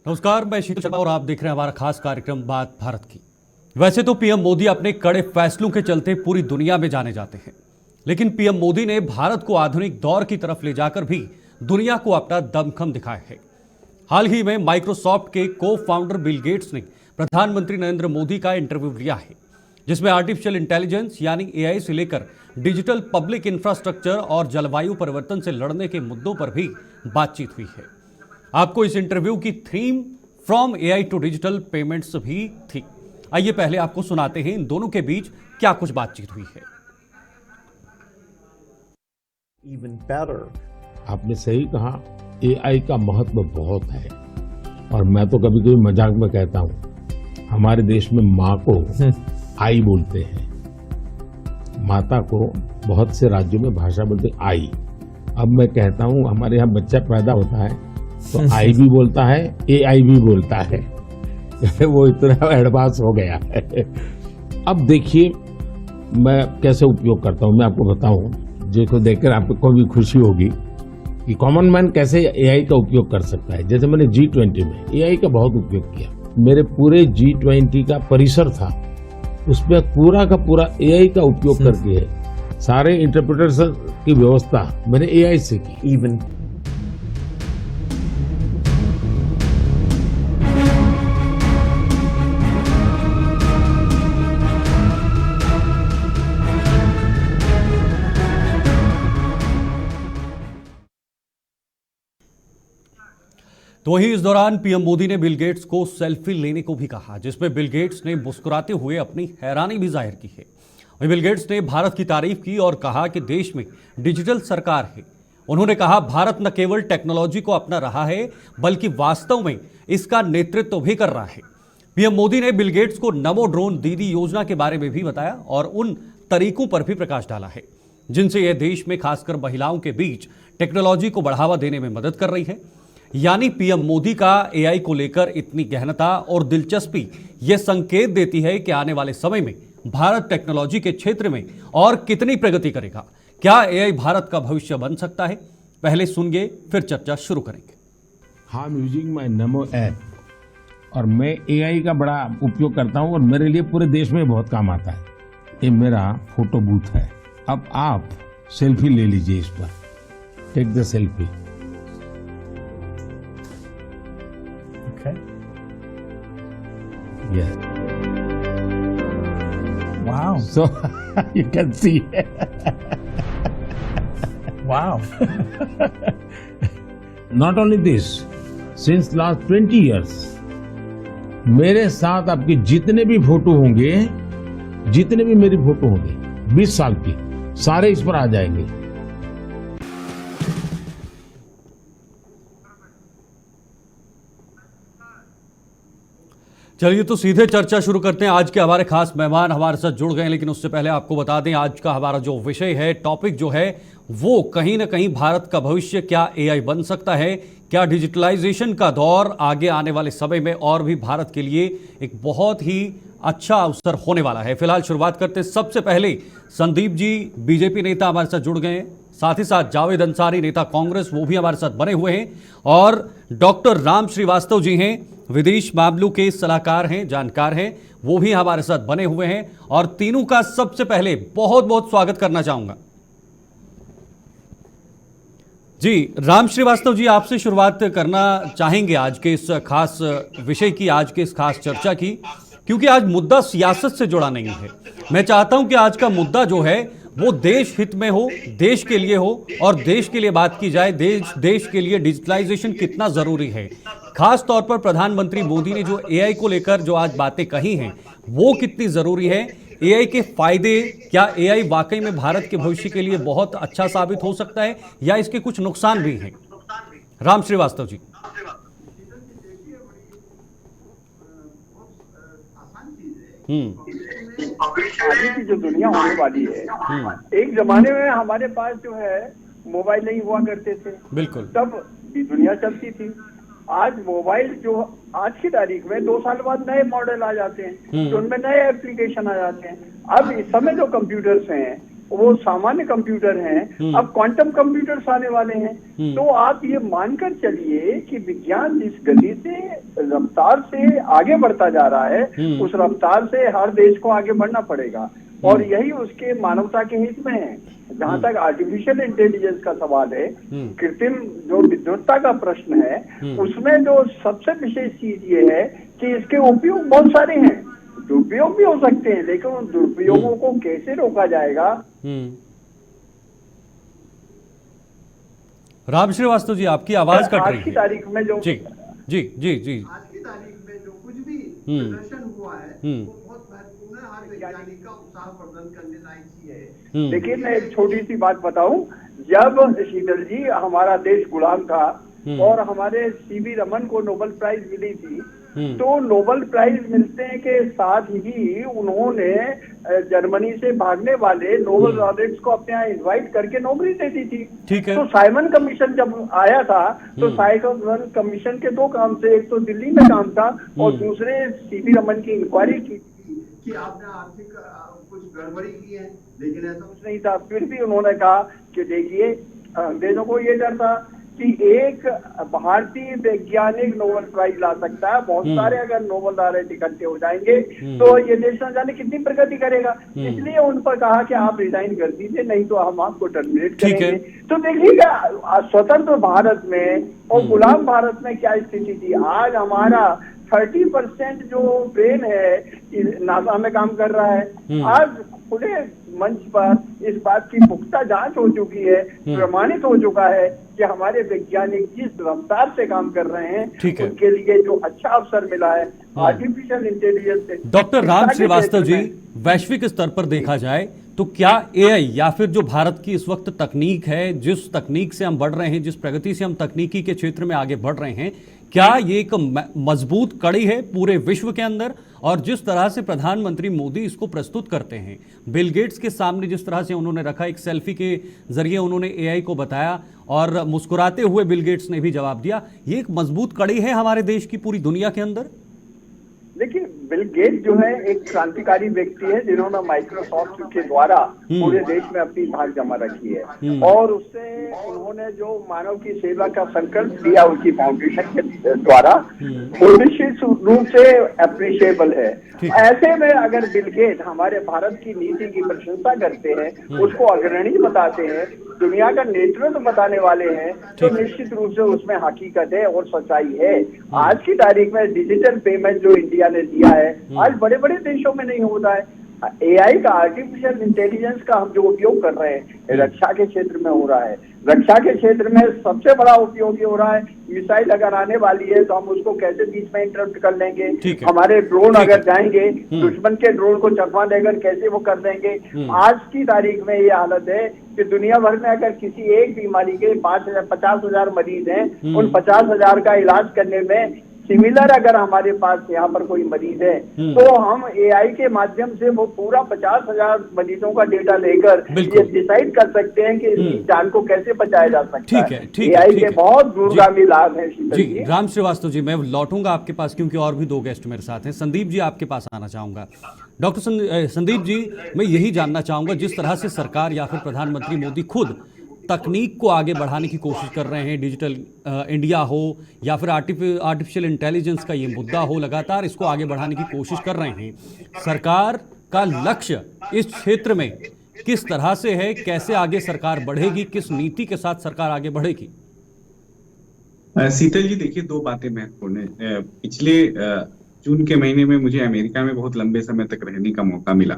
नमस्कार, मैं शीतल शर्मा और आप देख रहे हैं हमारा खास कार्यक्रम बात भारत की। वैसे तो पीएम मोदी अपने कड़े फैसलों के चलते पूरी दुनिया में जाने जाते हैं, लेकिन पीएम मोदी ने भारत को आधुनिक दौर की तरफ ले जाकर भी दुनिया को अपना दमखम दिखाया है। हाल ही में माइक्रोसॉफ्ट के को फाउंडर बिल गेट्स ने प्रधानमंत्री नरेंद्र मोदी का इंटरव्यू लिया है, जिसमें आर्टिफिशियल इंटेलिजेंस यानी एआई से लेकर डिजिटल पब्लिक इंफ्रास्ट्रक्चर और जलवायु परिवर्तन से लड़ने के मुद्दों पर भी बातचीत हुई है। आपको इस इंटरव्यू की theme from AI to digital payments भी थी। आइए पहले आपको सुनाते हैं इन दोनों के बीच क्या कुछ बातचीत हुई है। Even better. आपने सही कहा, एआई का महत्व बहुत है और मैं तो कभी कभी मजाक में कहता हूं, हमारे देश में माँ को आई बोलते हैं, माता को बहुत से राज्यों में भाषा बोलते हैं आई। अब मैं कहता हूं हमारे यहाँ बच्चा पैदा होता है तो आई भी बोलता है, एआई भी बोलता है। वो इतना एडवांस हो गया है। अब देखिए मैं कैसे उपयोग करता हूं, मैं आपको बताऊं, जिसको देखकर आपको भी खुशी होगी कि कॉमन मैन कैसे एआई का उपयोग कर सकता है। जैसे मैंने G20 में एआई का बहुत उपयोग किया। मेरे पूरे G20 का परिसर था, उसमें पूरा का पूरा एआई का उपयोग करके सारे इंटरप्रिटेशन की व्यवस्था मैंने एआई से की। Even तो वहीं इस दौरान पीएम मोदी ने बिल गेट्स को सेल्फी लेने को भी कहा, जिसमें बिल गेट्स ने मुस्कुराते हुए अपनी हैरानी भी जाहिर की है। वहीं बिल गेट्स ने भारत की तारीफ की और कहा कि देश में डिजिटल सरकार है। उन्होंने कहा भारत न केवल टेक्नोलॉजी को अपना रहा है बल्कि वास्तव में इसका नेतृत्व भी कर रहा है। पीएम मोदी ने बिल गेट्स को नमो ड्रोन दीदी योजना के बारे में भी बताया और उन तरीकों पर भी प्रकाश डाला है जिनसे यह देश में खासकर महिलाओं के बीच टेक्नोलॉजी को बढ़ावा देने में मदद कर रही है। यानी पीएम मोदी का एआई को लेकर इतनी गहनता और दिलचस्पी यह संकेत देती है कि आने वाले समय में भारत टेक्नोलॉजी के क्षेत्र में और कितनी प्रगति करेगा। क्या एआई भारत का भविष्य बन सकता है? पहले सुनिए, फिर चर्चा शुरू करेंगे। हाँ, यूजिंग माय नमो ऐप और मैं एआई का बड़ा उपयोग करता हूँ और मेरे लिए पूरे देश में बहुत काम आता है। ये मेरा फोटो बूथ है। अब आप सेल्फी ले लीजिए, इस पर take the selfie. okay. Yes. Wow. So you can see. Wow. Not only this, since last 20 years, मेरे साथ आपके जितने भी फोटो होंगे, जितने भी मेरी फोटो होंगे 20 साल की, सारे इस पर आ जाएंगे। चलिए तो सीधे चर्चा शुरू करते हैं। आज के हमारे खास मेहमान हमारे साथ जुड़ गए, लेकिन उससे पहले आपको बता दें आज का हमारा जो विषय है, टॉपिक जो है वो कहीं ना कहीं भारत का भविष्य, क्या एआई बन सकता है, क्या डिजिटलाइजेशन का दौर आगे आने वाले समय में और भी भारत के लिए एक बहुत ही अच्छा अवसर होने वाला है। फिलहाल शुरुआत करते हैं। सबसे पहले संदीप जी बीजेपी नेता हमारे साथ जुड़ गए हैं, साथ ही साथ जावेद अंसारी नेता कांग्रेस, वो भी हमारे साथ बने हुए हैं, और डॉक्टर राम श्रीवास्तव जी हैं, विदेश मामलों के सलाहकार हैं, जानकार हैं, वो भी हमारे साथ बने हुए हैं। और तीनों का सबसे पहले बहुत बहुत स्वागत करना चाहूंगा। जी राम श्रीवास्तव जी, आपसे शुरुआत करना चाहेंगे आज के इस खास विषय की, आज के इस खास चर्चा की, क्योंकि आज मुद्दा सियासत से जुड़ा नहीं है। मैं चाहता हूं कि आज का मुद्दा जो है वो देश हित में हो, देश के लिए हो, और देश के लिए बात की जाए, देश के लिए डिजिटलाइजेशन कितना जरूरी है। खास तौर पर प्रधानमंत्री मोदी ने जो एआई को लेकर जो आज बातें कही हैं वो कितनी जरूरी है, एआई के फायदे, क्या एआई वाकई में भारत के भविष्य के लिए बहुत अच्छा साबित हो सकता है या इसके कुछ नुकसान भी हैं? राम श्रीवास्तव जी। आगे की जो दुनिया होने वाली है, एक जमाने में हमारे पास जो है मोबाइल नहीं हुआ करते थे, बिल्कुल, तब भी दुनिया चलती थी। आज मोबाइल जो आज की तारीख में 2 साल बाद नए मॉडल आ जाते हैं, तो उनमें नए एप्लीकेशन आ जाते हैं। अब इस समय जो कंप्यूटर्स हैं वो सामान्य कंप्यूटर हैं, अब क्वांटम कंप्यूटर्स आने वाले हैं। तो आप ये मानकर चलिए कि विज्ञान जिस गति से रफ्तार से आगे बढ़ता जा रहा है, उस रफ्तार से हर देश को आगे बढ़ना पड़ेगा, और यही उसके मानवता के हित में है। जहां तक आर्टिफिशियल इंटेलिजेंस का सवाल है, कृत्रिम जो बुद्धिमत्ता का प्रश्न है, उसमें जो सबसे विशेष चीज ये है कि इसके उपयोग बहुत सारे हैं, दुरुपयोग भी हो सकते हैं, लेकिन उन दुरुपयोगों को कैसे रोका जाएगा। राम श्रीवास्तव जी, आपकी आवाज कट रही है। आज की तारीख में जो जी जी जी जी आज की तारीख में जो कुछ भी प्रदर्शन हुआ है वो बहुत महत्वपूर्ण है। हर वैज्ञानिक का उत्साह प्रदर्शन करने लायक ही है। लेकिन मैं एक छोटी सी बात बताऊं, जब शीतल जी हमारा देश गुलाम था और हमारे सीवी रमन को नोबेल प्राइज मिली थी, तो नोबेल प्राइज मिलते के साथ ही उन्होंने जर्मनी से भागने वाले नोबेल लॉरेट्स को अपने यहाँ इनवाइट करके नौकरी दे दी थी। ठीक है। तो साइमन कमीशन जब आया था, तो साइमन कमीशन के दो काम थे, एक तो दिल्ली में काम था और दूसरे सीवी रमन की इंक्वायरी की कि आपने आर्थिक कुछ गड़बड़ी की है, लेकिन ऐसा कुछ नहीं था। फिर भी उन्होंने कहा कि देखिए, अंग्रेजों को ये डर था कि एक भारतीय वैज्ञानिक नोबेल प्राइज ला सकता है, बहुत सारे अगर नोबेल लॉरेट इकट्ठे हो जाएंगे तो ये देश न जाने कितनी प्रगति करेगा। इसलिए उन पर कहा कि आप रिजाइन कर दीजिए, नहीं तो हम आपको टर्मिनेट करेंगे। तो देखिएगा, स्वतंत्र भारत में और गुलाम भारत में क्या स्थिति थी। आज हमारा 30% जो ब्रेन है नासा में काम कर रहा है। आज खुले मंच पर इस बात की पुख्ता जांच हो चुकी है, प्रमाणित हो चुका है कि हमारे वैज्ञानिक जिस रफ्तार से काम कर रहे हैं, उनके लिए जो अच्छा अवसर मिला है आर्टिफिशियल इंटेलिजेंस से। डॉक्टर राम श्रीवास्तव जी, वैश्विक स्तर पर देखा जाए तो क्या एआई या फिर जो भारत की इस वक्त तकनीक है, जिस तकनीक से हम बढ़ रहे हैं, जिस प्रगति से हम तकनीकी के क्षेत्र में आगे बढ़ रहे हैं, क्या ये एक मजबूत कड़ी है पूरे विश्व के अंदर? और जिस तरह से प्रधानमंत्री मोदी इसको प्रस्तुत करते हैं, बिल गेट्स के सामने जिस तरह से उन्होंने रखा, एक सेल्फी के जरिए उन्होंने एआई को बताया और मुस्कुराते हुए बिल गेट्स ने भी जवाब दिया, ये एक मजबूत कड़ी है हमारे देश की पूरी दुनिया के अंदर? देखिए, बिल गेट्स जो है एक क्रांतिकारी व्यक्ति है, जिन्होंने माइक्रोसॉफ्ट के द्वारा पूरे देश में अपनी धाक जमा रखी है और उससे उन्होंने जो मानव की सेवा का संकल्प लिया उनकी फाउंडेशन के द्वारा, वो निश्चित रूप से अप्रिशिएबल है। ऐसे में अगर बिल गेट्स हमारे भारत की नीति की प्रशंसा करते हैं, उसको अग्रणी बताते हैं, दुनिया का नेतृत्व बताने वाले हैं, तो निश्चित रूप से उसमें हकीकत है और सच्चाई है। आज की तारीख में डिजिटल पेमेंट जो इंडिया ने दिया है, आज बड़े बड़े देशों में नहीं होता है। एआई का, आर्टिफिशियल इंटेलिजेंस का हम जो उपयोग कर रहे हैं, रक्षा के क्षेत्र में हो रहा है। रक्षा के क्षेत्र में सबसे बड़ा उपयोग ये हो रहा है, मिसाइल अगर आने वाली है तो हम उसको कैसे बीच में इंटरप्ट कर लेंगे। हमारे ड्रोन अगर जाएंगे, दुश्मन के ड्रोन को चकमा देकर कैसे वो कर देंगे। आज की तारीख में ये हालत है कि दुनिया भर में अगर किसी एक बीमारी के 50,000 मरीज हैं, उन 50,000 का इलाज करने में सिमिलर अगर हमारे पास यहाँ पर कोई मरीज है, तो हम एआई के माध्यम से वो पूरा 50,000 मरीजों का डेटा लेकर ये डिसाइड कर सकते हैं कि इसकी जान को कैसे बचाया जा सकता है। एआई के बहुत दूरगामी लाभ है। जी, राम श्रीवास्तव जी, मैं लौटूंगा आपके पास क्योंकि और भी दो गेस्ट मेरे साथ हैं। संदीप जी, आपके पास आना चाहूंगा। डॉक्टर संदीप जी, मैं यही जानना चाहूंगा, जिस तरह से सरकार या फिर प्रधानमंत्री मोदी खुद तकनीक को आगे बढ़ाने की कोशिश कर रहे हैं, डिजिटल इंडिया हो या फिर आर्टिफिशियल इंटेलिजेंस का ये मुद्दा हो, लगातार इसको आगे बढ़ाने की कोशिश कर रहे हैं। सरकार का लक्ष्य इस क्षेत्र में किस तरह से है? कैसे आगे सरकार बढ़ेगी? किस नीति के साथ सरकार आगे बढ़ेगी? शीतल जी, देखिए, दो बातें महत्वपूर्ण है। पिछले जून के महीने में मुझे अमेरिका में बहुत लंबे समय तक रहने का मौका मिला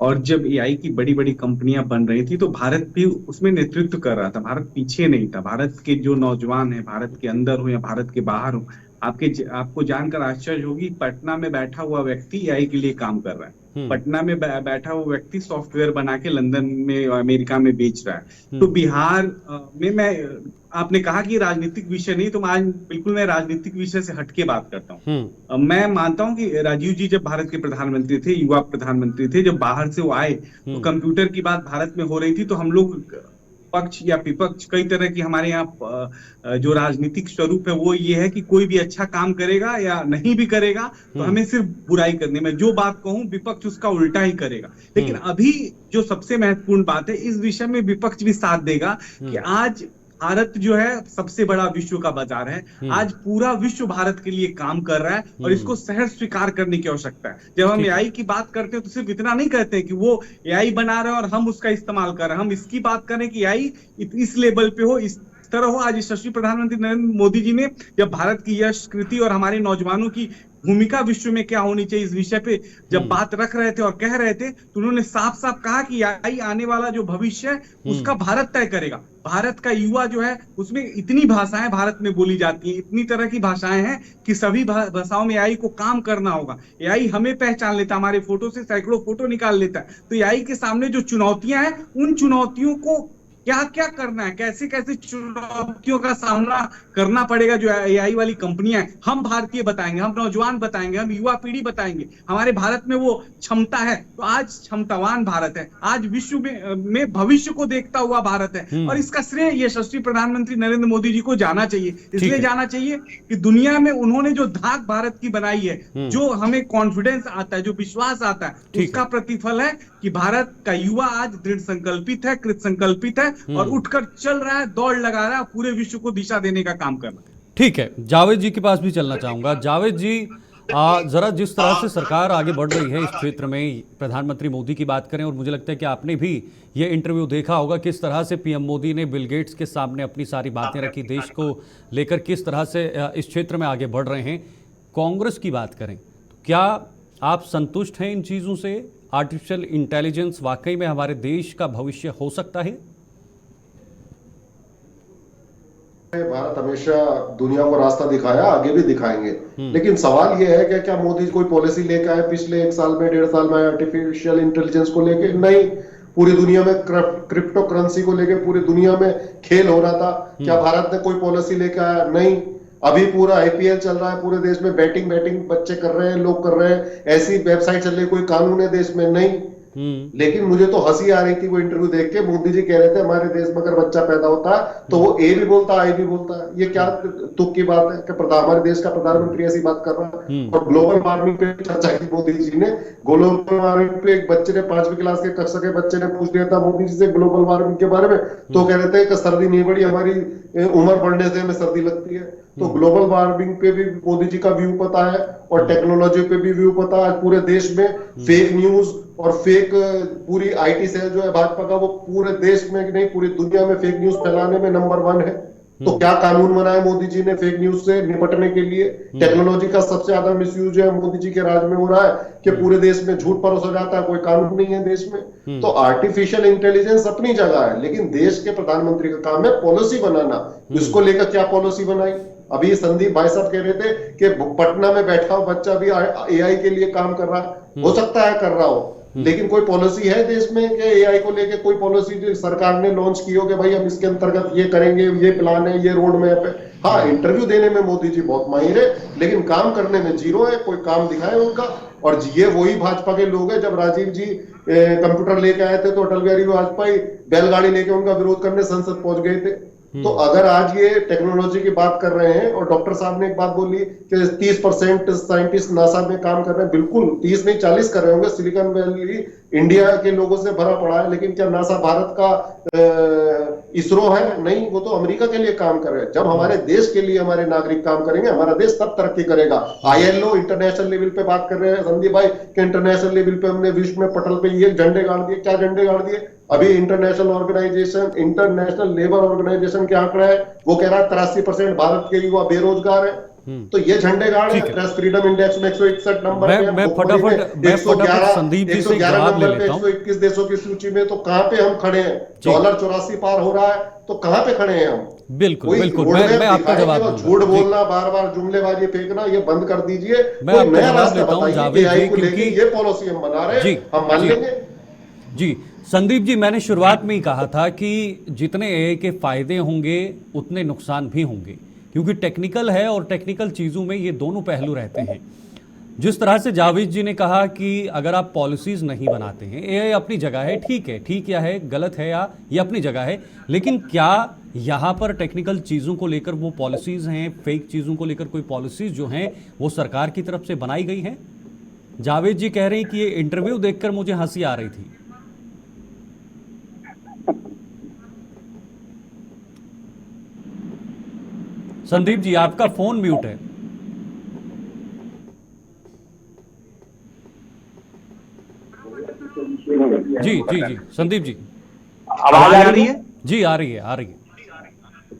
और जब एआई की बड़ी बड़ी कंपनियां बन रही थी तो भारत भी उसमें नेतृत्व कर रहा था। भारत पीछे नहीं था। भारत के जो नौजवान हैं, भारत के अंदर हो या भारत के बाहर हो, आपको जानकर आश्चर्य होगी, पटना में बैठा हुआ व्यक्ति एआई के लिए काम कर रहा है। पटना में बैठा हुआ व्यक्ति सॉफ्टवेयर बना के लंदन में, अमेरिका में बेच रहा है। तो बिहार में आपने कहा कि राजनीतिक विषय नहीं, तो आज बिल्कुल मैं राजनीतिक विषय से हटके बात करता हूँ। मैं मानता हूँ कि राजीव जी जब भारत के प्रधानमंत्री थे, युवा प्रधानमंत्री थे, जब बाहर से वो आए तो कंप्यूटर की बात भारत में हो रही थी, तो हम लोग पक्ष या विपक्ष, कई तरह की हमारे यहाँ जो राजनीतिक स्वरूप है वो ये है कि कोई भी अच्छा काम करेगा या नहीं भी करेगा तो हमें सिर्फ बुराई करने में, जो बात कहूं विपक्ष उसका उल्टा ही करेगा। लेकिन अभी जो सबसे महत्वपूर्ण बात है, इस विषय में विपक्ष भी साथ देगा कि आज भारत जो है सबसे बड़ा विश्व का बाजार है। आज पूरा विश्व भारत के लिए काम कर रहा है और इसको सहर्ष स्वीकार करने की आवश्यकता है। जब हम एआई की बात करते हैं तो सिर्फ इतना नहीं कहते हैं कि वो एआई बना रहे हैं और हम उसका इस्तेमाल कर रहे हैं। हम इसकी बात करें कि एआई इस लेवल पे हो, इस तरह हो। आज यशस्वी प्रधानमंत्री नरेंद्र मोदी जी ने जब भारत की यश कृति और हमारे नौजवानों की भूमिका विश्व में क्या होनी चाहिए इस विषय पे जब बात रख रहे थे और कह रहे थे, तो उन्होंने साफ साफ कहा कि एआई आने वाला जो भविष्य है उसका भारत तय करेगा। भारत का युवा जो है उसमें इतनी भाषाएं भारत में बोली जाती हैं, इतनी तरह की भाषाएं हैं कि सभी भाषाओं में एआई को काम करना होगा। एआई हमें पहचान लेता है, हमारे फोटो से सैकड़ों फोटो निकाल लेता है। तो एआई के सामने जो चुनौतियां हैं, उन चुनौतियों को क्या क्या करना है, कैसे कैसे चुनौतियों का सामना करना पड़ेगा जो एआई वाली कंपनियां हैं, हम भारतीय बताएंगे, हम नौजवान बताएंगे, हम युवा पीढ़ी बताएंगे। हमारे भारत में वो क्षमता है, तो आज क्षमतावान भारत है, आज विश्व में भविष्य को देखता हुआ भारत है। और इसका श्रेय यशस्वी प्रधानमंत्री नरेंद्र मोदी जी को जाना चाहिए। इसलिए जाना चाहिए कि दुनिया में उन्होंने जो धाक भारत की बनाई है, जो हमें कॉन्फिडेंस आता है, जो विश्वास आता है, उसका प्रतिफल है कि भारत का युवा आज दृढ़ संकल्पित है, कृत संकल्पित है और उठकर चल रहा है, दौड़ लगा रहा है, पूरे विश्व को दिशा देने का काम कर रहा है। ठीक है, जावेद जी के पास भी चलना चाहूंगा। जावेद जी, जरा जिस तरह से सरकार आगे बढ़ रही है इस क्षेत्र में, प्रधानमंत्री मोदी की बात करें, और मुझे लगता है कि आपने भी ये इंटरव्यू देखा होगा, किस तरह से पीएम मोदी ने बिल गेट्स के सामने अपनी सारी बातें रखी, देश को लेकर किस तरह से इस क्षेत्र में आगे बढ़ रहे हैं। कांग्रेस की बात करें तो क्या आप संतुष्ट हैं इन चीज़ों से? आर्टिफिशियल इंटेलिजेंस वाकई में हमारे देश का भविष्य हो सकता है? भारत हमेशा दुनिया को रास्ता दिखाया, आगे भी दिखाएंगे। लेकिन सवाल यह है कि क्या मोदी कोई पॉलिसी लेकर आए पिछले 1 साल में, 1.5 साल में आर्टिफिशियल इंटेलिजेंस को लेके? नहीं। पूरी दुनिया में क्रिप्टो करेंसी को लेके पूरी दुनिया में खेल हो रहा था। क्या भारत ने कोई पॉलिसी लेकर आया? नहीं। अभी पूरा आईपीएल चल रहा है, पूरे देश में बैटिंग बच्चे कर रहे हैं, लोग कर रहे हैं, ऐसी वेबसाइट चल रही है, कोई कानून है देश में? नहीं। लेकिन मुझे तो हंसी आ रही थी वो इंटरव्यू देख के। मोदी जी कह रहे थे हमारे देश में अगर बच्चा पैदा होता है तो वो ए भी बोलता है, आई भी बोलता है। ये क्या तुक की बात है कि हमारे देश का प्रधानमंत्री ऐसी बात कर रहा है? और ग्लोबल वार्मिंग पे चर्चा की मोदी जी ने। ग्लोबल वार्मिंग पे एक बच्चे ने 5वीं क्लास के कक्षा के बच्चे ने पूछ लिया था मोदी जी से ग्लोबल वार्मिंग के बारे में, तो कह रहे थे कि सर्दी नहीं बढ़ी, हमारी उम्र बढ़ने से हमें सर्दी लगती है। तो ग्लोबल वार्मिंग पे भी मोदी जी का व्यू पता है और टेक्नोलॉजी पे भी व्यू पता है। पूरे देश में फेक न्यूज और फेक पूरी आईटी सेल जो है भाजपा का, वो पूरे देश में नहीं पूरी दुनिया में फेक न्यूज फैलाने में नंबर 1 है। तो क्या कानून बनाया मोदी जी ने फेक न्यूज से निपटने के लिए? टेक्नोलॉजी का सबसे ज्यादा मिसयूज है मोदी जी के राज में हो रहा है कि पूरे देश में झूठ परोसा जाता है, कोई कानून नहीं है देश में। तो आर्टिफिशियल इंटेलिजेंस अपनी जगह है, लेकिन देश के प्रधानमंत्री का काम है पॉलिसी बनाना। इसको लेकर क्या पॉलिसी बनाई? अभी संदीप भाई साहब कह रहे थे कि पटना में बैठा हुआ बच्चा भी एआई के लिए काम कर रहा है। हो सकता है कर रहा हो, लेकिन कोई पॉलिसी है देश में कि एआई को लेके कोई पॉलिसी सरकार ने लॉन्च की हो कि भाई हम इसके अंतर्गत ये करेंगे, ये प्लान है, ये रोड मैप है? हाँ, इंटरव्यू देने में मोदी जी बहुत माहिर है, लेकिन काम करने में जीरो है। कोई काम दिखाए उनका। और ये वही भाजपा के लोग हैं, जब राजीव जी कंप्यूटर लेके आए थे तो अटल बिहारी वाजपेयी बैलगाड़ी लेके उनका विरोध करने संसद पहुंच गए थे। तो अगर आज ये टेक्नोलॉजी की बात कर रहे हैं, और डॉक्टर साहब ने एक बात बोली कि 30% साइंटिस्ट नासा में काम कर रहे हैं, बिल्कुल 30 नहीं 40 कर रहे होंगे। सिलिकॉन वैली इंडिया के लोगों से भरा पड़ा है, लेकिन क्या नासा भारत का इसरो है? नहीं, वो तो अमेरिका के लिए काम कर रहे हैं। जब हमारे देश के लिए हमारे नागरिक काम करेंगे, हमारा देश तब तरक्की करेगा। आईएलओ इंटरनेशनल लेवल पे बात कर रहे हैं संदीप भाई कि इंटरनेशनल लेवल पे हमने विश्व में पटल पे ये झंडे गाड़ दिए। क्या झंडे गाड़ दिए? अभी इंटरनेशनल लेबर ऑर्गेनाइजेशन के आंकड़ा है, वो कह रहा है 83% भारत के युवा बेरोजगार है। तो ये झंडे गाड़ है। प्रेस फ्रीडम इंडेक्स में 161 नंबर है। मैं फटाफट संदीप जी से जवाब ले लेता हूं। 121 देशों की सूची में तो कहां पे हम खड़े हैं? $84 पार हो रहा है, तो कहां पे खड़े हैं हम? बिल्कुल बिल्कुल, मैं आपका जवाब झूठ बोलना, बार-बार जुमलेबाजी फेंकना, ये बंद कर दीजिए। मैं आपका जवाब लेता हूं जावेद जी, क्योंकि ये पॉलिसी हम बना रहे हैं, हम मान लेंगे। जी संदीप जी, मैंने शुरुआत में ही कहा था कि जितने एआई के फायदे होंगे उतने नुकसान भी होंगे, क्योंकि टेक्निकल है और टेक्निकल चीज़ों में ये दोनों पहलू रहते हैं। जिस तरह से जावेद जी ने कहा कि अगर आप पॉलिसीज नहीं बनाते हैं, ये अपनी जगह है, ठीक है, ठीक या है, गलत है या ये अपनी जगह है, लेकिन क्या यहाँ पर टेक्निकल चीज़ों को लेकर वो पॉलिसीज हैं, फेक चीज़ों को लेकर कोई पॉलिसीज जो हैं वो सरकार की तरफ से बनाई गई हैं? जावेद जी कह रहे हैं कि ये इंटरव्यू देखकर मुझे हंसी आ रही थी। संदीप जी, आपका फोन म्यूट है। जी जी जी, संदीप जी आवाज आ रही है? जी, आ रही है, आ रही है।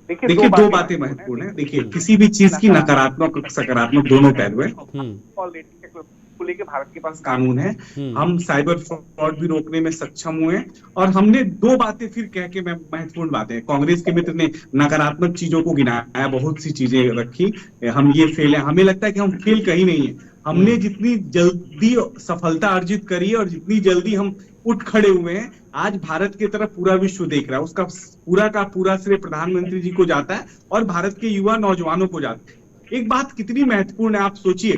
देखिए, दो बातें महत्वपूर्ण है। देखिए, किसी भी चीज की नकारात्मक और सकारात्मक दोनों पहलू है। को लेकर भारत के पास कानून है, हम साइबर फ्रॉड भी रोकने में सक्षम हुए हैं। और हमने दो बातें फिर कह के महत्वपूर्ण बातें, कांग्रेस के मित्र ने नकारात्मक चीजों को गिनाया, बहुत सी चीजें रखी, हम ये फेल है। हमें लगता है कि हम फेल कहीं नहीं है। हमने जितनी जल्दी सफलता अर्जित करी है और जितनी जल्दी हम उठ खड़े हुए हैं, आज भारत की तरफ पूरा विश्व देख रहा है। उसका पूरा का पूरा श्रेय प्रधानमंत्री जी को जाता है और भारत के युवा नौजवानों को जाता है। एक बात कितनी महत्वपूर्ण है, आप सोचिए,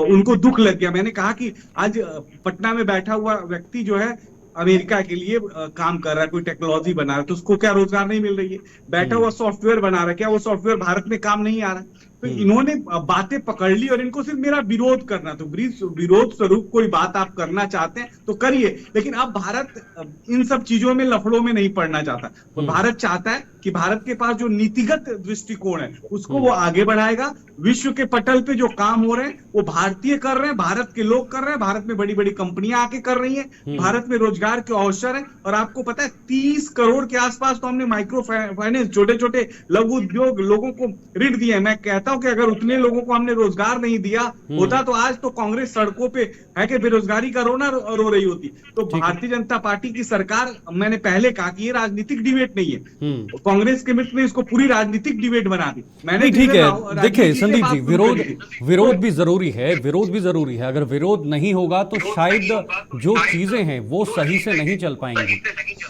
उनको दुख लग गया। मैंने कहा कि आज पटना में बैठा हुआ व्यक्ति जो है अमेरिका के लिए काम कर रहा है, कोई टेक्नोलॉजी बना रहा है, तो उसको क्या रोजगार नहीं मिल रही है? बैठा हुआ सॉफ्टवेयर बना रहा है, क्या वो सॉफ्टवेयर भारत में काम नहीं आ रहा है? तो इन्होंने बातें पकड़ ली और इनको सिर्फ मेरा विरोध करना, तो विरोध स्वरूप कोई बात आप करना चाहते हैं तो करिए, लेकिन अब भारत इन सब चीजों में लफड़ों में नहीं पड़ना चाहता। तो भारत चाहता है कि भारत के पास जो नीतिगत दृष्टिकोण है उसको वो आगे बढ़ाएगा। विश्व के पटल पे जो काम हो रहे हैं वो भारतीय कर रहे हैं, भारत के लोग कर रहे हैं, भारत में बड़ी बड़ी कंपनियां आके कर रही हैं, भारत में रोजगार के अवसर है। और आपको पता है 30 करोड़ के आसपास तो हमने माइक्रो फाइनेंस, छोटे छोटे लघु उद्योग लोगों को ऋण दिए। मैं कहता हूं कि अगर उतने लोगों को हमने रोजगार नहीं दिया होता तो आज तो कांग्रेस सड़कों पे है कि बेरोजगारी का रोना रो रही होती। तो भारतीय जनता पार्टी की सरकार, मैंने पहले कहा कि ये राजनीतिक डिबेट नहीं है, कांग्रेस के मित्र ने इसको पूरी राजनीतिक डिबेट बना दी। मैंने ठीक है, देखिए संदीप जी, विरोध भी जरूरी है, विरोध भी जरूरी है। अगर विरोध नहीं होगा तो शायद जो चीजें हैं वो सही से नहीं चल पाएंगी,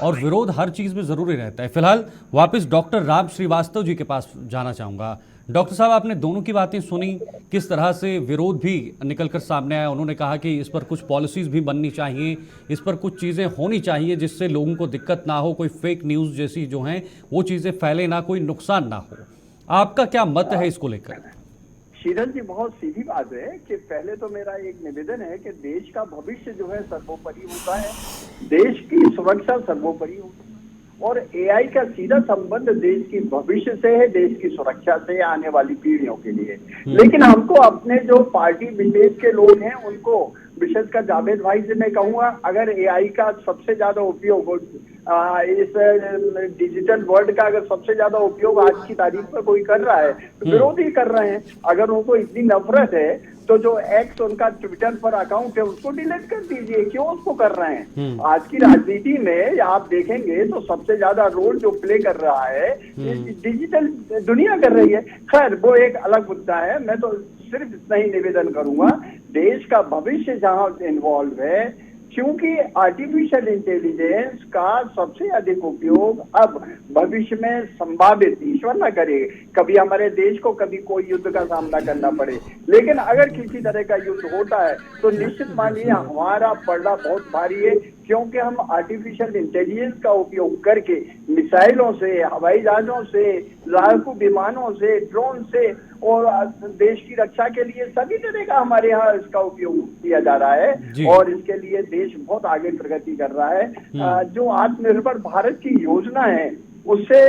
और विरोध हर चीज में जरूरी रहता है। फिलहाल वापस डॉक्टर राम श्रीवास्तव जी के पास जाना चाहूंगा। डॉक्टर साहब, आपने दोनों की बातें सुनी, किस तरह से विरोध भी निकलकर सामने आया। उन्होंने कहा कि इस पर कुछ पॉलिसीज भी बननी चाहिए, इस पर कुछ चीज़ें होनी चाहिए जिससे लोगों को दिक्कत ना हो, कोई फेक न्यूज़ जैसी जो हैं वो चीज़ें फैले ना, कोई नुकसान ना हो। आपका क्या मत है इसको लेकर? शीरन जी, बहुत सीधी बात है कि पहले तो मेरा एक निवेदन है कि देश का भविष्य जो है सर्वोपरि होता है, देश की सुरक्षा सर्वोपरि होती है, और एआई का सीधा संबंध देश की भविष्य से है, देश की सुरक्षा से, आने वाली पीढ़ियों के लिए। लेकिन हमको अपने जो पार्टी विशेष के लोग हैं उनको, विशेषकर जावेद भाई से मैं कहूंगा, अगर एआई का सबसे ज्यादा उपयोग इस डिजिटल वर्ल्ड का अगर सबसे ज्यादा उपयोग आज की तारीख में कोई कर रहा है तो विरोध ही कर रहे हैं। अगर उनको इतनी नफरत है तो जो एक्स उनका ट्विटर पर अकाउंट है उसको डिलीट कर दीजिए, क्यों उसको कर रहे हैं? आज की राजनीति में आप देखेंगे तो सबसे ज्यादा रोल जो प्ले कर रहा है डिजिटल दुनिया कर रही है। खैर, वो एक अलग मुद्दा है। मैं तो सिर्फ इतना ही निवेदन करूंगा, देश का भविष्य जहां इन्वॉल्व है, क्योंकि आर्टिफिशियल इंटेलिजेंस का सबसे अधिक उपयोग अब भविष्य में संभावित, ईश्वर ना करे कभी हमारे देश को कभी कोई युद्ध का सामना करना पड़े, लेकिन अगर किसी तरह का युद्ध होता है तो निश्चित मानिए हमारा पड़ना बहुत भारी है, क्योंकि हम आर्टिफिशियल इंटेलिजेंस का उपयोग करके मिसाइलों से, हवाई जहाजों से, लड़ाकू विमानों से, ड्रोन से, और देश की रक्षा के लिए सभी तरह का हमारे यहाँ इसका उपयोग किया जा रहा है, और इसके लिए देश बहुत आगे प्रगति कर रहा है। जो आत्मनिर्भर भारत की योजना है उससे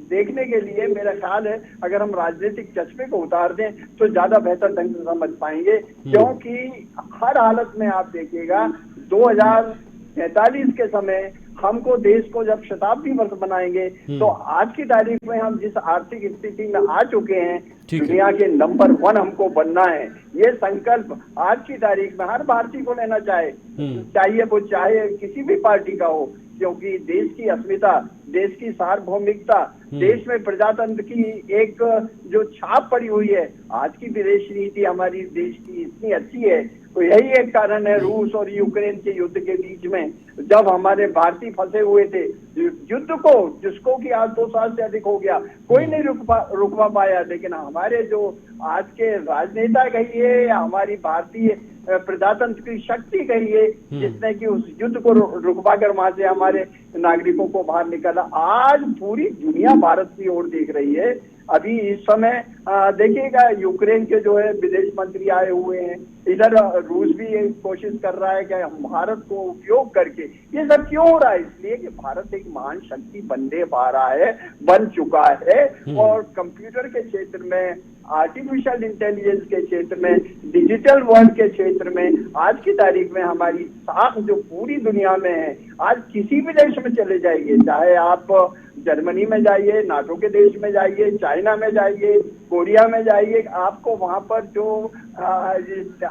देखने के लिए मेरा ख्याल है अगर हम राजनीतिक चश्मे को उतार दें तो ज्यादा बेहतर ढंग से समझ पाएंगे, क्योंकि हर हालत में आप देखिएगा 2043 के समय हमको देश को जब शताब्दी वर्ष बनाएंगे तो आज की तारीख में हम जिस आर्थिक स्थिति में आ चुके हैं, दुनिया के नंबर 1 हमको बनना है। ये संकल्प आज की तारीख में हर भारतीय को लेना चाहिए, वो चाहे किसी भी पार्टी का हो, क्योंकि देश की अस्मिता, देश की सार्वभौमिकता, देश में प्रजातंत्र की एक जो छाप पड़ी हुई है, आज की विदेश नीति हमारी देश की इतनी अच्छी है, तो यही एक कारण है रूस और यूक्रेन के युद्ध के बीच में, जब हमारे भारतीय फंसे हुए थे युद्ध को, जिसको कि आज 2 साल से अधिक हो गया, कोई नहीं रुकवा पाया। लेकिन हमारे जो आज के राजनेता कहिए या हमारी भारतीय प्रजातंत्र की शक्ति कहिए, जिसने कि उस युद्ध को रुकवा कर वहां से हमारे नागरिकों को बाहर निकाला। आज पूरी दुनिया भारत की ओर देख रही है। अभी इस समय देखिएगा, यूक्रेन के जो है विदेश मंत्री आए हुए हैं, इधर रूस भी ये कोशिश कर रहा है कि हम भारत को उपयोग करके, ये सब क्यों हो रहा है? इसलिए कि भारत एक महान शक्ति बनने पा रहा है, बन चुका है, और कंप्यूटर के क्षेत्र में, आर्टिफिशियल इंटेलिजेंस के क्षेत्र में, डिजिटल वर्ल्ड के क्षेत्र में आज की तारीख में हमारी साख जो पूरी दुनिया में है, आज किसी भी देश में चले जाइए, चाहे आप जर्मनी में जाइए, नाटो के देश में जाइए, चाइना में जाइए, कोरिया में जाइए, आपको वहां पर जो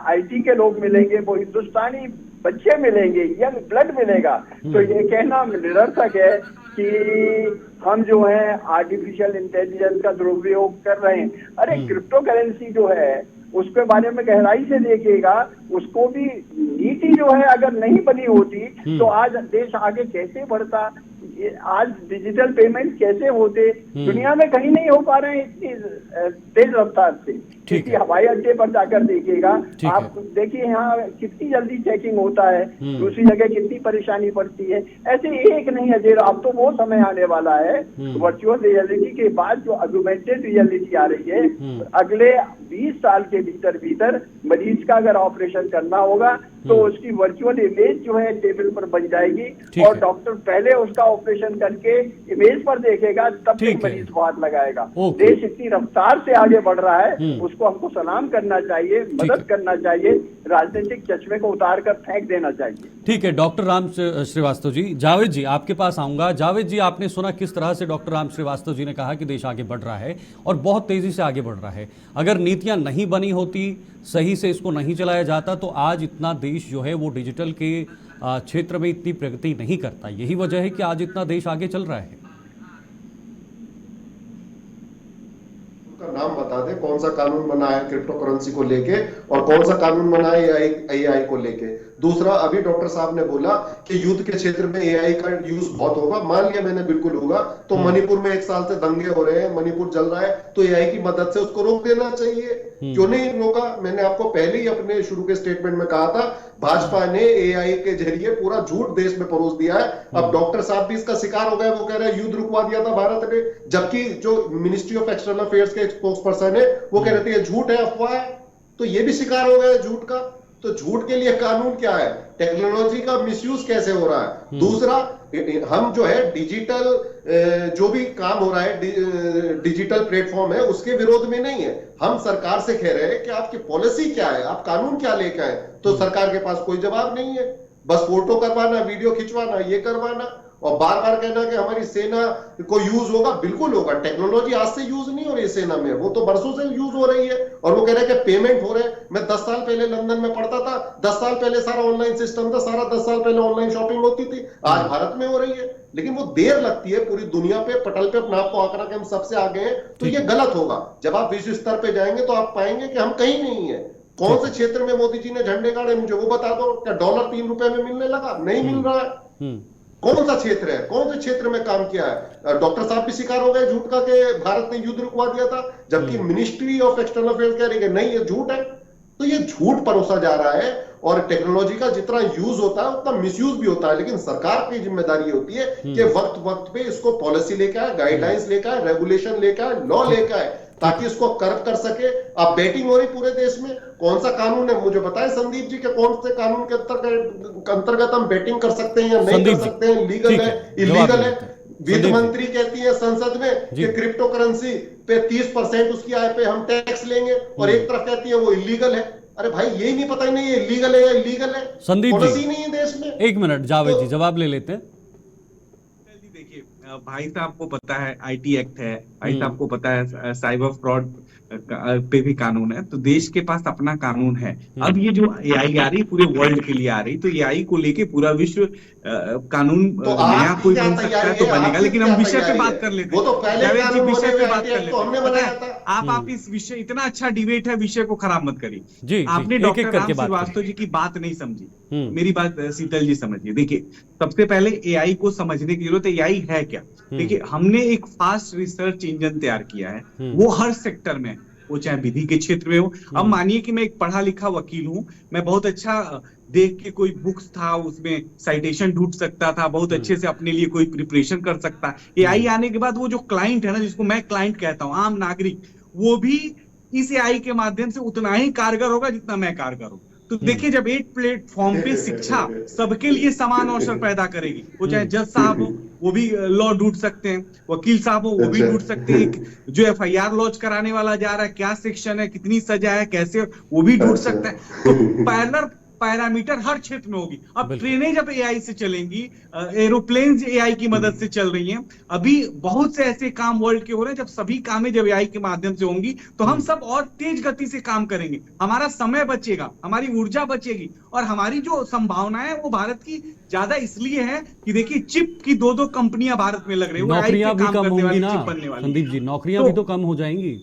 आईटी के लोग मिलेंगे वो हिंदुस्तानी बच्चे मिलेंगे, यंग ब्लड मिलेगा। तो ये कहना निरर्थक है कि हम जो है आर्टिफिशियल इंटेलिजेंस का दुरुपयोग कर रहे हैं। अरे क्रिप्टो करेंसी जो है उसके बारे में गहराई से देखिएगा, उसको भी नीति जो है अगर नहीं बनी होती तो आज देश आगे कैसे बढ़ता, आज डिजिटल पेमेंट कैसे होते, दुनिया में कहीं नहीं हो पा रहे हैं इतनी तेज रफ्तार से। किसी हवाई अड्डे पर जाकर देखिएगा, आप देखिए यहाँ कितनी जल्दी चेकिंग होता है, दूसरी जगह कितनी परेशानी पड़ती है। ऐसे एक नहीं है, अब तो वो समय आने वाला है वर्चुअल रियलिटी के बाद जो ऑगमेंटेड रियलिटी आ रही है, अगले 20 साल के भीतर मरीज का अगर ऑपरेशन करना होगा तो उसकी वर्चुअल इमेज जो है टेबल पर बन जाएगी और डॉक्टर पहले उसका ऑपरेशन करके इमेज पर देखेगा, तब तक मरीज को हाथ लगाएगा। देश इतनी रफ्तार से आगे बढ़ रहा है, उसको हमको सलाम करना चाहिए, मदद करना चाहिए, राजनीतिक चश्मे को उतार कर फेंक देना चाहिए। ठीक है डॉक्टर राम श्रीवास्तव जी। जावेद जी आपके पास आऊंगा। जावेद जी, आपने सुना किस तरह से डॉक्टर राम श्रीवास्तव जी ने कहा कि देश आगे बढ़ रहा है और बहुत तेजी से आगे बढ़ रहा है। अगर नीतियां नहीं बनी होती, सही से इसको नहीं चलाया जाता, तो आज इतना देश जो है वो डिजिटल के क्षेत्र में इतनी प्रगति नहीं करता। यही वजह है कि आज इतना देश आगे चल रहा है। का नाम बता दे, कौन सा कानून बना है क्रिप्टो करेंसी को लेके और कौन सा कानून बना है एआई को लेके। दूसरा, अभी डॉक्टर साहब ने बोला कि युद्ध के क्षेत्र में एआई का यूज बहुत होगा, मान लिया मैंने, बिल्कुल होगा। तो मणिपुर में 1 साल से दंगे हो रहे हैं, मणिपुर जल रहा है, तो एआई की मदद से उसको रोक देना चाहिए। क्यों नहीं रोका? मैंने आपको पहले ही अपने शुरू के स्टेटमेंट में कहा था, भाजपा ने एआई के जरिए पूरा झूठ देश में परोस दिया है। अब डॉक्टर साहब भी इसका शिकार हो गए, वो कह रहे हैं युद्ध रुकवा दिया था भारत ने, जबकि जो मिनिस्ट्री ऑफ एक्सटर्नल अफेयर्स के स्पोक्स पर्सन है वो कह रहे थे ये झूठ है, अफवाह है। तो ये भी शिकार हो गए झूठ का। तो झूठ के लिए कानून क्या है? टेक्नोलॉजी का मिसयूज कैसे हो रहा है? दूसरा, हम जो है डिजिटल जो भी काम हो रहा है, डिजिटल प्लेटफॉर्म है, उसके विरोध में नहीं है। हम सरकार से कह रहे हैं कि आपकी पॉलिसी क्या है, आप कानून क्या लेकर आए। तो सरकार के पास कोई जवाब नहीं है, बस फोटो करवाना, वीडियो खिंचवाना, ये करवाना और बार बार कहना कि हमारी सेना को यूज होगा। बिल्कुल होगा, टेक्नोलॉजी आज से यूज नहीं हो रही है सेना में, वो तो बरसों से यूज हो रही है। और वो कह रहे हैं कि पेमेंट हो रहे हैं। मैं 10 साल पहले लंदन में पढ़ता था, 10 साल पहले सारा ऑनलाइन सिस्टम था, सारा 10 साल पहले ऑनलाइन शॉपिंग होती थी। आज भारत में हो रही है, लेकिन वो देर लगती है। पूरी दुनिया पे पटल पे अपने आप को आंकड़ा के हम सबसे आगे हैं, तो ये गलत होगा। जब आप विश्व स्तर पे जाएंगे तो आप पाएंगे कि हम कहीं नहीं है। कौन से क्षेत्र में मोदी जी ने झंडे गाड़े, मुझे वो बता दो। क्या डॉलर 3 रुपए में मिलने लगा? नहीं मिल रहा है। कौन सा क्षेत्र है, कौन से क्षेत्र में काम किया है? डॉक्टर साहब भी शिकार हो गए झूठ का कि भारत ने युद्ध रुकवा दिया था, जबकि मिनिस्ट्री ऑफ एक्सटर्नल अफेयर्स कह रही है नहीं ये झूठ है। तो ये झूठ परोसा जा रहा है और टेक्नोलॉजी का जितना यूज होता है उतना मिसयूज भी होता है। लेकिन सरकार की जिम्मेदारी होती है कि वक्त वक्त पे इसको पॉलिसी लेकर आए, गाइडलाइंस लेकर आए, रेगुलेशन लेकर आए, लॉ लेकर आए, ताकि इसको कर्व कर सके। अब बैटिंग हो रही पूरे देश में, कौन सा कानून है मुझे बताएं संदीप जी के, कौन से कानून के अंतर्गत हम बैटिंग कर सकते हैं या नहीं कर सकते हैं, लीगल है, इलीगल है। वित्त मंत्री कहती है संसद में कि क्रिप्टो करेंसी पे 30% उसकी आय पे हम टैक्स लेंगे, और एक तरफ कहती है वो इलीगल है। अरे भाई यही नहीं पता ही नहीं है इलीगल है या इलीगल है। संदीप पॉलिसी नहीं है देश में। 1 मिनट जावेद जी जवाब ले लेते हैं। देखिए भाई साहब को पता है आईटी एक्ट है, भाई साहब को पता है साइबर फ्रॉड पे भी कानून है, तो देश के पास अपना कानून है। अब ये जो एआई आ रही पूरे वर्ल्ड के लिए आ रही, तो एआई को लेके पूरा विश्व कानून तो नया कोई बन सकता है तो बनेगा, लेकिन हम विषय पे बात कर लेते वो तो पहले जावेद जी, कानून विषय पे बने, बात कर ITF तो हमने लेते बनाया हैं। था। आप इस विषय, इतना अच्छा डिबेट है, विषय को खराब मत करिए। जी, आपने एक-एक डॉक्टर करके राम बात श्रीवास्तव जी की बात नहीं समझी, हम्म। मेरी बात शीतल जी समझिए। देखिए, सबसे पहले एआई को समझने की जरूरत है, एआई है क्या। देखिए, हमने एक फास्ट रिसर्च इंजन तैयार किया है, वो हर सेक्टर में, वो चाहे विधि के क्षेत्र में हो। अब मानिए कि मैं एक पढ़ा लिखा वकील हूं, मैं बहुत अच्छा देख के कोई बुक्स था उसमें साइटेशन ढूंढ सकता था, बहुत अच्छे से अपने लिए कोई प्रिपरेशन कर सकता। एआई आने के बाद वो जो क्लाइंट है ना, जिसको मैं क्लाइंट कहता हूं, आम नागरिक, वो भी इस एआई के माध्यम से उतना ही कारगर होगा जितना मैं कारगर हूं। तो देखिए, जब एक प्लेटफॉर्म पे शिक्षा सबके लिए समान अवसर पैदा करेगी, वो चाहे जज साहब हो वो भी लॉ ढूंढ सकते हैं, वकील साहब हो वो भी ढूंढ सकते हैं, जो एफआईआर लॉन्च कराने वाला जा रहा है, क्या सेक्शन है, कितनी सजा है, कैसे, वो भी ढूंढ सकता है। तो पैरामीटर हर क्षेत्र में होगी। अब ट्रेनें जब एआई से चलेंगी, एरोप्लेन एआई की मदद से चल रही हैं, अभी बहुत से ऐसे काम वर्ल्ड के हो रहे हैं, जब सभी कामें जब एआई के माध्यम से होंगी तो हम सब और तेज गति से काम करेंगे, हमारा समय बचेगा, हमारी ऊर्जा बचेगी, और हमारी जो संभावनाएं है वो भारत की ज्यादा इसलिए है कि देखिए, चिप की 2-2 कंपनियां भारत में लग रही है, नौकरियां भी कम होंगी ना बनने वाली। संदीप जी, नौकरियां भी तो कम हो जाएंगी।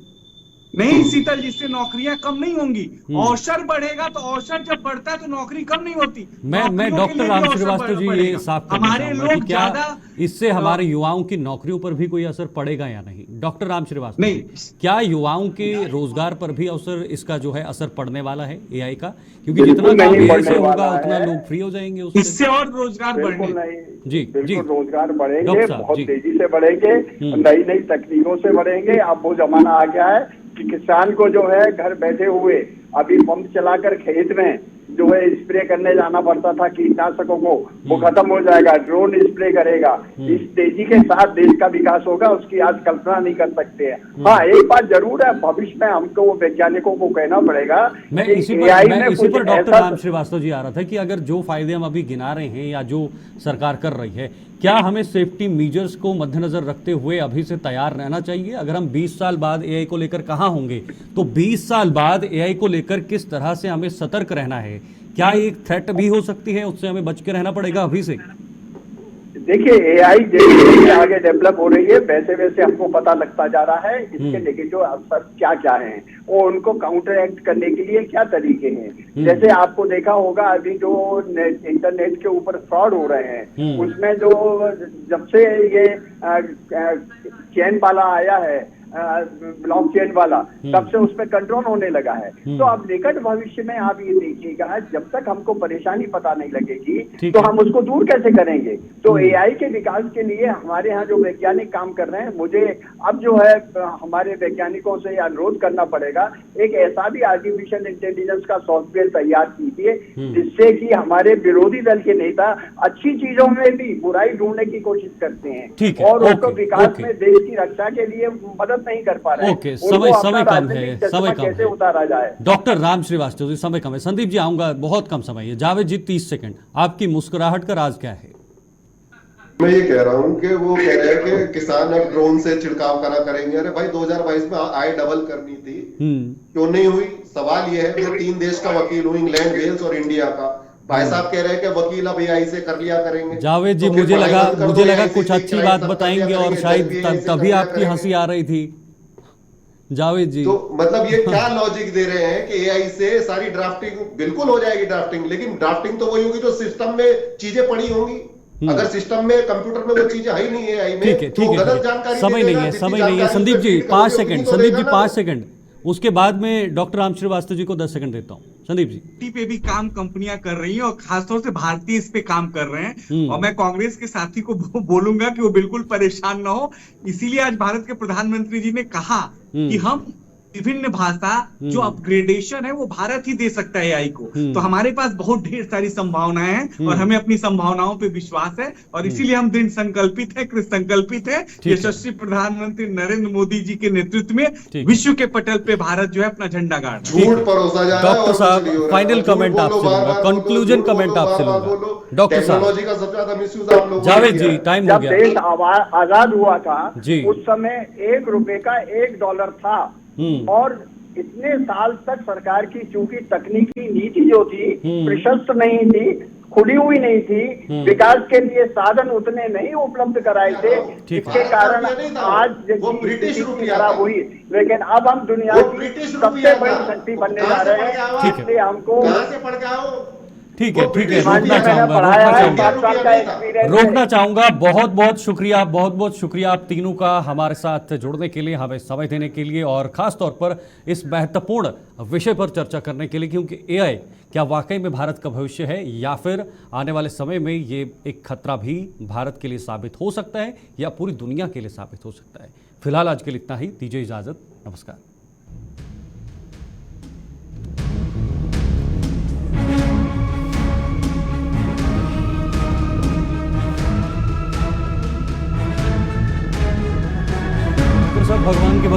नहीं शीतल, जिससे नौकरियां कम नहीं होंगी, अवसर बढ़ेगा, तो अवसर जब बढ़ता है तो नौकरी कम नहीं होती। मैं डॉक्टर राम श्रीवास्तव जी ये साफ करना चाहूंगा कि क्या इससे हमारे युवाओं की नौकरियों पर भी कोई असर पड़ेगा या नहीं। डॉक्टर राम श्रीवास्तव, नहीं, क्या युवाओं के रोजगार पर भी अवसर, इसका जो है असर पड़ने वाला है एआई का? क्योंकि जितना काम एआई से होगा उतना लोग फ्री हो जाएंगे उससे। इससे और रोजगार बढ़ने। जी जी, रोजगार बढ़ेंगे, बहुत जी। तेजी से बढ़ेंगे, नई नई तकनीकों से बढ़ेंगे। अब वो जमाना आ गया है कि किसान को जो है घर बैठे हुए अभी पंप चलाकर खेत में जो है स्प्रे करने जाना पड़ता था कीटनाशकों को, वो खत्म हो जाएगा, ड्रोन स्प्रे करेगा। इस तेजी के साथ देश का विकास होगा, उसकी आज कल्पना नहीं कर सकते हैं। हाँ, एक बात जरूर है, भविष्य में हमको वो वैज्ञानिकों को कहना पड़ेगा। मैं इसी पर डॉक्टर राम श्रीवास्तव जी आ रहा था कि अगर जो फायदे हम अभी गिना रहे हैं या जो सरकार कर रही है, क्या हमें सेफ्टी मेजर्स को मद्देनजर रखते हुए अभी से तैयार रहना चाहिए? अगर हम 20 साल बाद एआई को लेकर कहाँ होंगे, तो 20 साल बाद एआई को लेकर किस तरह से हमें सतर्क रहना है? क्या एक थ्रेट भी हो सकती है, उससे हमें बच के रहना पड़ेगा अभी से? देखिए, एआई जैसे आगे डेवलप हो रही है, वैसे वैसे हमको पता लगता जा रहा है इसके नेगेटिव असर क्या क्या हैं और उनको काउंटर एक्ट करने के लिए क्या तरीके हैं। जैसे आपको देखा होगा, अभी जो इंटरनेट के ऊपर फ्रॉड हो रहे हैं, उसमें जो जब से ये चेन वाला आया है, ब्लॉकचेन वाला, तब से उसमें कंट्रोल होने लगा है। तो अब निकट भविष्य में आप ये देखिएगा, जब तक हमको परेशानी पता नहीं लगेगी तो हम उसको दूर कैसे करेंगे। तो एआई के विकास के लिए हमारे यहाँ जो वैज्ञानिक काम कर रहे हैं, मुझे अब जो है हमारे वैज्ञानिकों से अनुरोध करना पड़ेगा, एक ऐसा भी आर्टिफिशियल इंटेलिजेंस का सॉफ्टवेयर तैयार कीजिए जिससे कि हमारे विरोधी दल के नेता अच्छी चीजों में भी बुराई ढूंढने की कोशिश करते हैं और उसको विकास में देश की रक्षा के लिए मदद नहीं कर पा रहे। ओके, समय कम है, समय कम कैसे है। उतारा जाए। डॉक्टर राम श्रीवास्तव जी, समय कम है। संदीप जी आऊंगा, बहुत कम समय है। जावेद जी 30 सेकंड, आपकी मुस्कुराहट का राज क्या है? मैं ये कह रहा हूँ कि वो कह रहे हैं कि किसान अब ड्रोन से छिड़काव करेंगे। अरे भाई, 2022 में आय डबल करनी थी, क्यों नहीं हुई? सवाल ये है, मैं 3 देश का वकील हूँ, इंग्लैंड, वेल्स और इंडिया का। भाई साहब कह रहे हैं कि वकील अब एआई से कर लिया करेंगे। जावेद जी, तो मुझे लगा कुछ AI अच्छी बात बताएंगे और शायद तभी आपकी हंसी आ रही थी। जावेद जी, तो मतलब ये क्या लॉजिक दे रहे हैं कि एआई से सारी ड्राफ्टिंग बिल्कुल हो जाएगी ड्राफ्टिंग, लेकिन ड्राफ्टिंग तो वही होगी जो सिस्टम में चीजें पड़ी होंगी। अगर सिस्टम में, कंप्यूटर में वो चीजें है ही नहीं एआई में, ठीक है, तो गलत जानकारी समय नहीं है। संदीप जी 5 सेकंड, संदीप जी 5 सेकंड, उसके बाद में डॉक्टर राम श्रीवास्तव जी को 10 सेकंड देता हूँ। संदीप जी, पे भी काम कंपनियां कर रही हैं और खासतौर से भारतीय इस पे काम कर रहे हैं, और मैं कांग्रेस के साथी को बोलूंगा कि वो बिल्कुल परेशान ना हो। इसीलिए आज भारत के प्रधानमंत्री जी ने कहा कि हम विभिन्न भाषा जो अपग्रेडेशन है वो भारत ही दे सकता है एआई को। तो हमारे पास बहुत ढेर सारी संभावनाएं हैं और हमें अपनी संभावनाओं पे विश्वास है और इसीलिए हम दृढ़ संकल्पित है, कृत संकल्पित है यशस्वी प्रधानमंत्री नरेंद्र मोदी जी के नेतृत्व में विश्व के पटल पे भारत जो है अपना झंडा गाड़ रहा है। झूठ परोसा जा रहा है। डॉक्टर साहब फाइनल कमेंट आपसे लूंगा, कंक्लूजन कमेंट आपसे लूंगा। डॉक्टर साहब, टेक्नोलॉजी का सबसे ज्यादा मिसयूज आप लोग जावेद जी टाइम हो जब गया। देश आजाद हुआ था जी। उस समय ₹1 का $1 था और इतने साल तक सरकार की चूंकि तकनीकी नीति जो थी प्रशस्त नहीं थी, खुली हुई नहीं थी, विकास के लिए साधन उतने नहीं उपलब्ध कराए थे, इसके कारण आज वो ब्रिटिश रुपया खराब हुई। लेकिन अब हम दुनिया की सबसे बड़ी शक्ति बनने जा रहे हैं, इसलिए हमको कहां से पढ़ के आओ? ठीक है रोकना रोकना चाहूंगा। बहुत बहुत शुक्रिया आप तीनों का हमारे साथ जुड़ने के लिए, हमें समय देने के लिए और खास तौर पर इस महत्वपूर्ण विषय पर चर्चा करने के लिए, क्योंकि एआई क्या वाकई में भारत का भविष्य है या फिर आने वाले समय में ये एक खतरा भी भारत के लिए साबित हो सकता है या पूरी दुनिया के लिए साबित हो सकता है। फिलहाल आज के लिए इतना ही, दीजिए इजाजत, नमस्कार। सब भगवान के